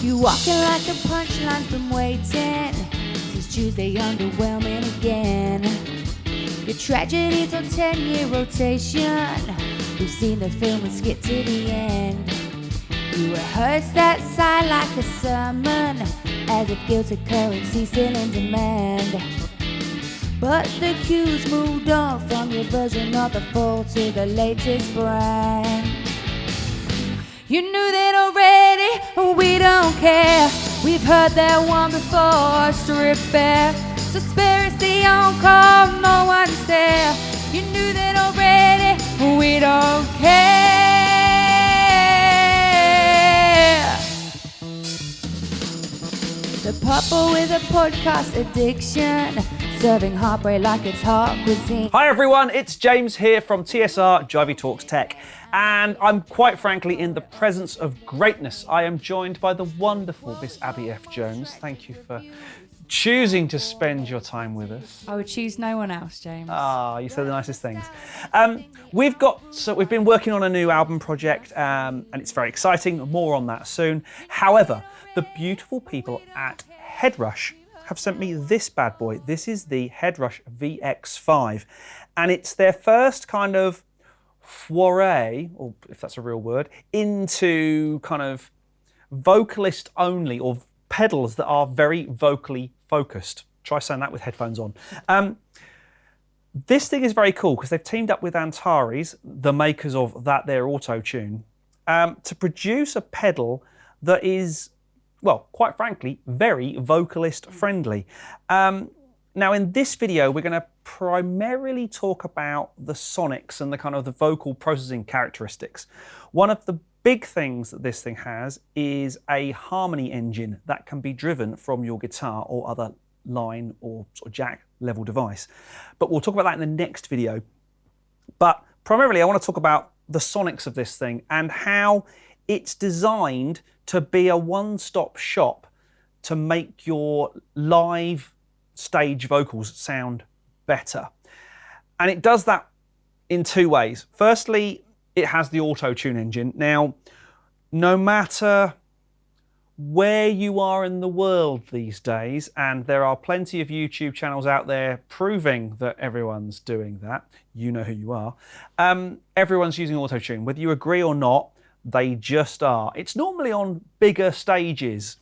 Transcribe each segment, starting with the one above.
You walking like the punchline's been waiting since Tuesday, underwhelming again. Your tragedy's on 10-year rotation. We've seen the film and skipped to the end. You rehearse that side like a sermon, as if guilty currency still in demand. But the cues moved on from your version of the fall to the latest brand. You knew that already, we don't care. We've heard that one before, strip bare. So spare us the encore, no one's there. You knew that already, we don't care. The pupper with a podcast addiction, serving heartbreak like it's hot cuisine. Hi everyone, it's James here from TSR Jivey Talks Tech, and I'm quite frankly in the presence of greatness. I am joined by the wonderful Miss Abi F Jones. Thank you for choosing to spend your time with us. I would choose no one else, James. Ah, you said the nicest things. We've been working on a new album project, and it's very exciting. More on that soon. However, the beautiful people at Headrush have sent me this bad boy. This is the Headrush VX5, and it's their first kind of foray, or if that's a real word, into kind of vocalist only, or pedals that are very vocally focused. Try saying that with headphones on. This thing is very cool because they've teamed up with Antares, the makers of their Auto-Tune, to produce a pedal that is, well, quite frankly, very vocalist friendly. Now in this video, we're going to primarily talk about the sonics and the kind of the vocal processing characteristics. One of the big things that this thing has is a harmony engine that can be driven from your guitar or other line or sort of jack level device. But we'll talk about that in the next video. But primarily I want to talk about the sonics of this thing and how it's designed to be a one-stop shop to make your live stage vocals sound better. And it does that in two ways. Firstly, it has the Auto-Tune engine. Now, no matter where you are in the world these days, and there are plenty of YouTube channels out there proving that everyone's doing that, you know who you are, everyone's using Auto-Tune. Whether you agree or not, they just are. It's normally on bigger stages,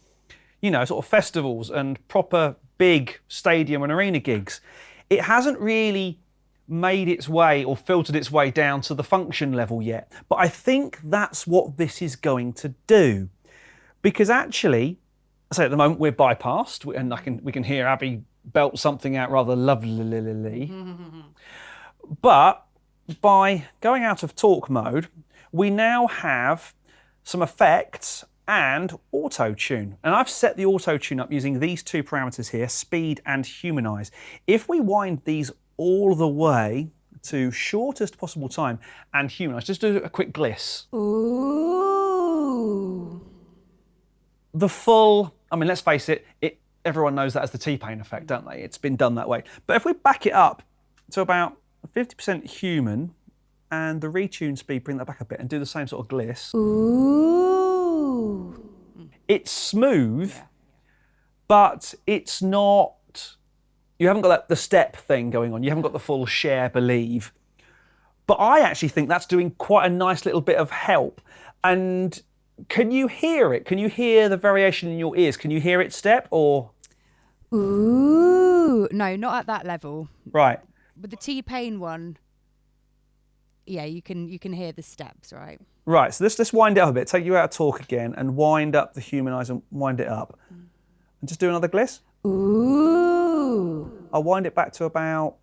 you know, sort of festivals and proper big stadium and arena gigs. It hasn't really made its way or filtered its way down to the function level yet. But I think that's what this is going to do. Because actually, say at the moment we're bypassed and we can hear Abi belt something out rather lovely. But by going out of talk mode, we now have some effects and Auto-Tune. And I've set the Auto-Tune up using these two parameters here, speed and humanize. If we wind these all the way to shortest possible time and humanize, just do a quick gliss. Ooh. The full, I mean, let's face it, everyone knows that as the T-Pain effect, don't they? It's been done that way. But if we back it up to about 50% human and the retune speed, bring that back a bit and do the same sort of gliss. Ooh. It's smooth, but it's not, you haven't got the step thing going on. You haven't got the full share believe. But I actually think that's doing quite a nice little bit of help. And can you hear it? Can you hear the variation in your ears? Can you hear it step or? Ooh. No, not at that level. Right. With the T-Pain one, yeah, you can hear the steps, right? Right, so let's wind it up a bit. Take you out of talk again and wind up the humanize and wind it up. And just do another gliss. Ooh. I'll wind it back to about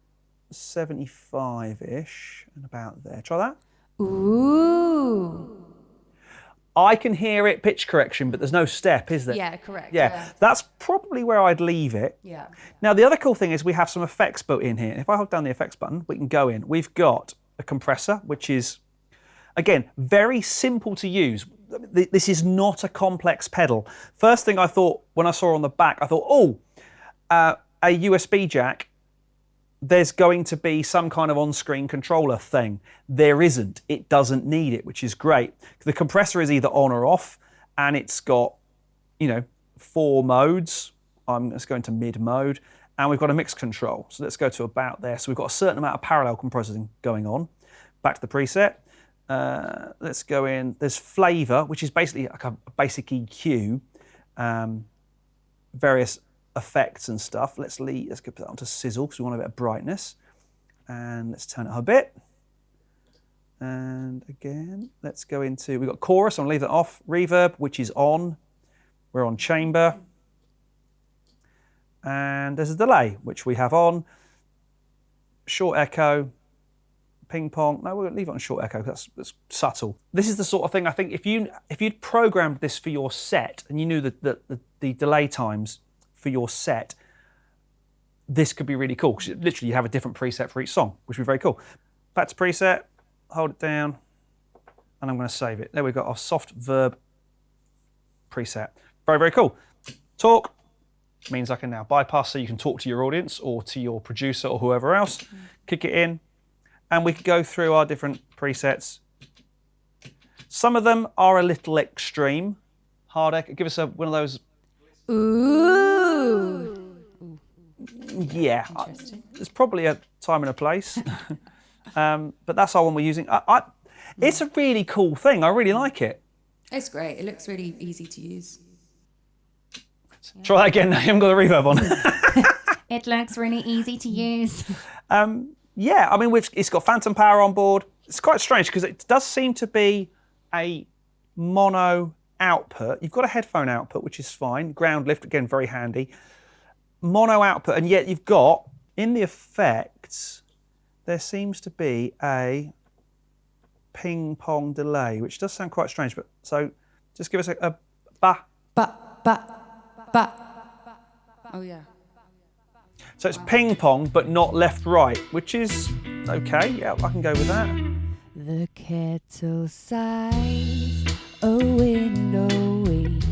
75-ish and about there. Try that. Ooh. I can hear it pitch correction, but there's no step, is there? Yeah, correct. Yeah, that's probably where I'd leave it. Yeah. Now, the other cool thing is we have some effects built in here. If I hold down the effects button, we can go in. We've got a compressor, which is, again, very simple to use. This is not a complex pedal. First thing I thought when I saw on the back, I thought, oh, a USB jack, there's going to be some kind of on-screen controller thing. There isn't. It doesn't need it, which is great. The compressor is either on or off, and it's got 4 modes. Let's go into mid mode, and we've got a mix control. So let's go to about there. So we've got a certain amount of parallel compressing going on. Back to the preset. Let's go in. There's flavor, which is basically like a basic EQ, various effects and stuff. Let's go put that onto sizzle because we want a bit of brightness. And let's turn it up a bit. And again, let's go into, we've got chorus, I'm gonna leave that off. Reverb, which is on. We're on chamber. And there's a delay, which we have on. Short echo, ping pong. No, we're gonna leave it on short echo, that's subtle. This is the sort of thing I think if you'd programmed this for your set and you knew the delay times for your set, this could be really cool, because literally you have a different preset for each song, which would be very cool. Back to preset, hold it down, and I'm going to save it. There we've got our soft verb preset. Very, very cool. Talk means I can now bypass, so you can talk to your audience or to your producer or whoever else. Kick it in, and we can go through our different presets. Some of them are a little extreme. Hard echo, give us one of those. Ooh. Yeah, there's probably a time and a place, but that's our one we're using. It's a really cool thing. I really like it. It's great. It looks really easy to use. Try that again. I haven't got the reverb on. It looks really easy to use. Yeah, I mean, it's got phantom power on board. It's quite strange because it does seem to be a mono output. You've got a headphone output, which is fine. Ground lift, again, very handy. Mono output, and yet you've got, in the effects, there seems to be a ping pong delay, which does sound quite strange, but so just give us a ba. Ba. Oh, yeah. So it's ping pong, but not left right, which is okay. Yeah, I can go with that. The kettle sighs, a window weeps,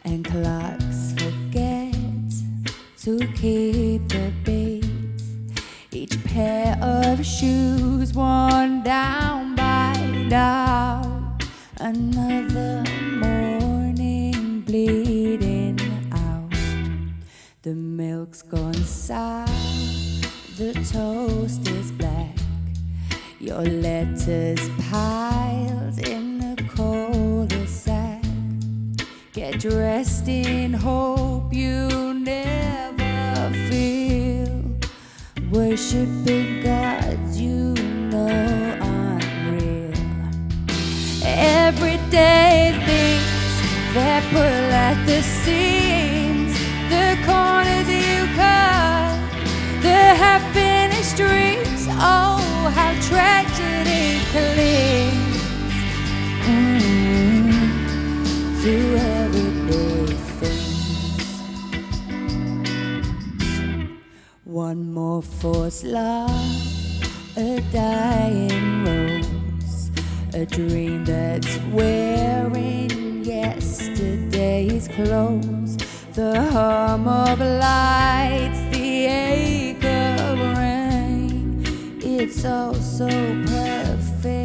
and clocks forget to keep the beat. Each pair of shoes worn down by now. Another morning bleeding out. The milk's gone sour, the toast is black. Your letters piled in the cul-de-sac. Get dressed in hope you never feel. Worshipping gods you know aren't real. Everyday things that pull at the seams, the corners you cut, the half-finished dreams. Oh, how tragedy clings to everyday things. One more forced love, a dying rose, a dream that's wearing yesterday's clothes. The hum of lights, the ache of rain. It's all so perfectly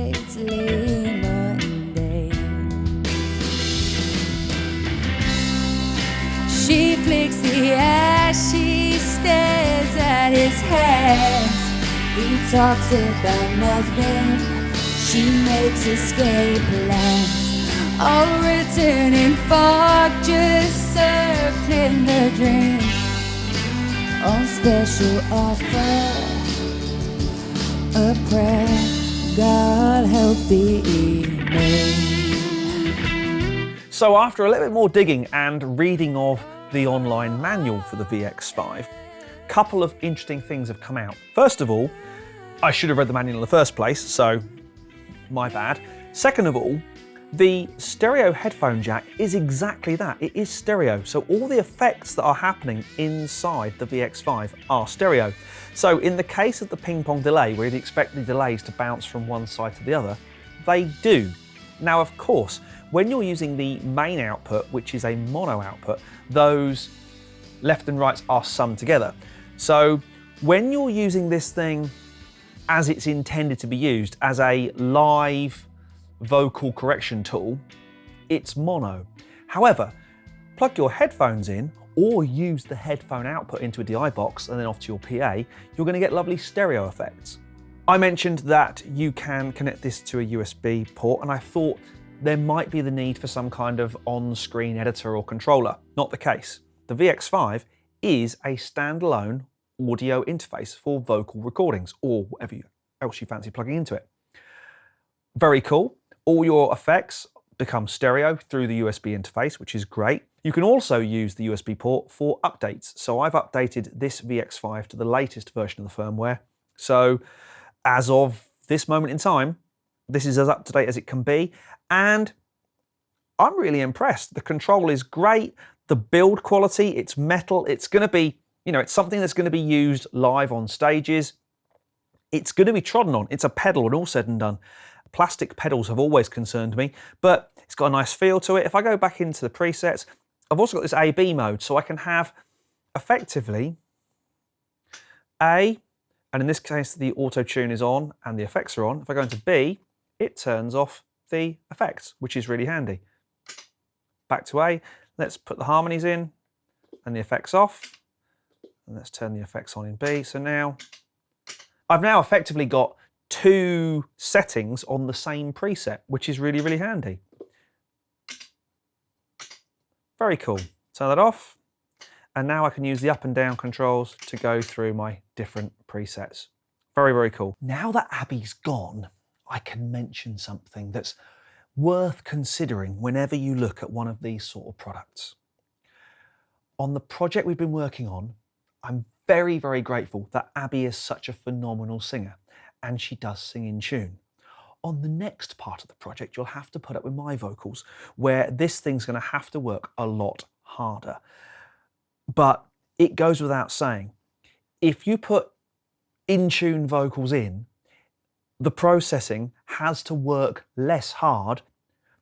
mundane. She flicks the ash, she stares at his hands. He talks about nothing, she makes escape plans. All written in fog, just circling the dream. On special offer, a prayer, God help the evening. So after a little bit more digging and reading of the online manual for the VX5, a couple of interesting things have come out. First of all, I should have read the manual in the first place, so my bad. Second of all, the stereo headphone jack is exactly that. It is stereo. So all the effects that are happening inside the VX5 are stereo. So in the case of the ping pong delay, where you'd expect the delays to bounce from one side to the other, they do. Now, of course, when you're using the main output, which is a mono output, those left and rights are summed together. So when you're using this thing as it's intended to be used, as a live vocal correction tool, it's mono. However, plug your headphones in or use the headphone output into a DI box and then off to your PA, you're going to get lovely stereo effects. I mentioned that you can connect this to a USB port, and I thought there might be the need for some kind of on-screen editor or controller. Not the case. The VX5 is a standalone audio interface for vocal recordings or whatever else you fancy plugging into it. Very cool. All your effects become stereo through the USB interface, which is great. You can also use the USB port for updates. So I've updated this VX5 to the latest version of the firmware. So as of this moment in time, this is as up to date as it can be. And I'm really impressed. The control is great. The build quality, it's metal. It's going to be, it's something that's going to be used live on stages. It's going to be trodden on. It's a pedal when all said and done. Plastic pedals have always concerned me, but it's got a nice feel to it. If I go back into the presets, I've also got this A/B mode, so I can have effectively A, and in this case the auto-tune is on and the effects are on. If I go into B, it turns off the effects, which is really handy. Back to A, let's put the harmonies in and the effects off, and let's turn the effects on in B. So now, I've now effectively got two settings on the same preset, which is really, really handy. Very cool. Turn that off. And now I can use the up and down controls to go through my different presets. Very, very cool. Now that Abi's gone, I can mention something that's worth considering whenever you look at one of these sort of products. On the project we've been working on, I'm very, very grateful that Abi is such a phenomenal singer, and she does sing in tune. On the next part of the project, you'll have to put up with my vocals, where this thing's going to have to work a lot harder. But it goes without saying, if you put in-tune vocals in, the processing has to work less hard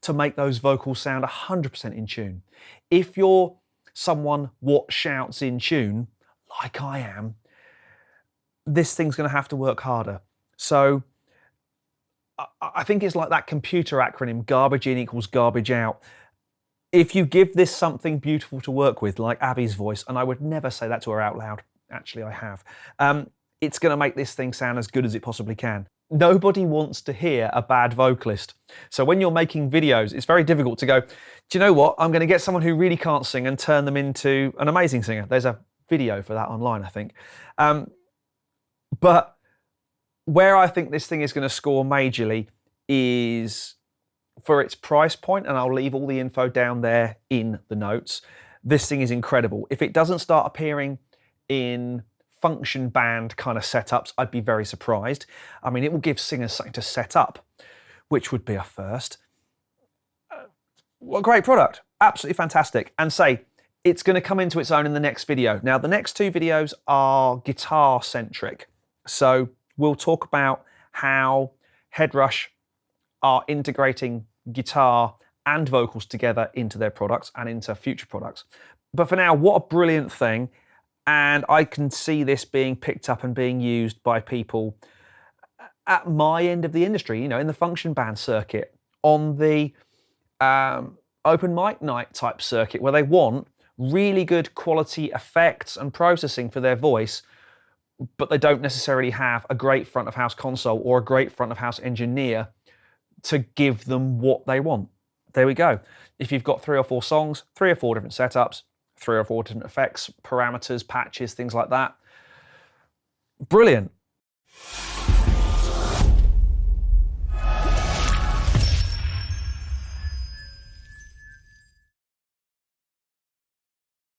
to make those vocals sound 100% in tune. If you're someone what shouts in tune, like I am, this thing's going to have to work harder. So I think it's like that computer acronym, garbage in equals garbage out. If you give this something beautiful to work with, like Abi's voice, and I would never say that to her out loud, actually I have, it's going to make this thing sound as good as it possibly can. Nobody wants to hear a bad vocalist. So when you're making videos, it's very difficult to go, do you know what? I'm going to get someone who really can't sing and turn them into an amazing singer. There's a video for that online, I think. But where I think this thing is going to score majorly is for its price point, and I'll leave all the info down there in the notes. This thing is incredible. If it doesn't start appearing in function band kind of setups, I'd be very surprised. I mean, it will give singers something to set up, which would be a first. What a great product. Absolutely fantastic. And it's going to come into its own in the next video. Now, the next two videos are guitar-centric. So we'll talk about how Headrush are integrating guitar and vocals together into their products and into future products. But for now, what a brilliant thing. And I can see this being picked up and being used by people at my end of the industry, in the function band circuit, on the open mic night type circuit, where they want really good quality effects and processing for their voice, but they don't necessarily have a great front of house console or a great front of house engineer to give them what they want. There we go. If you've got 3 or 4 songs, 3 or 4 different setups, 3 or 4 different effects, parameters, patches, things like that. Brilliant.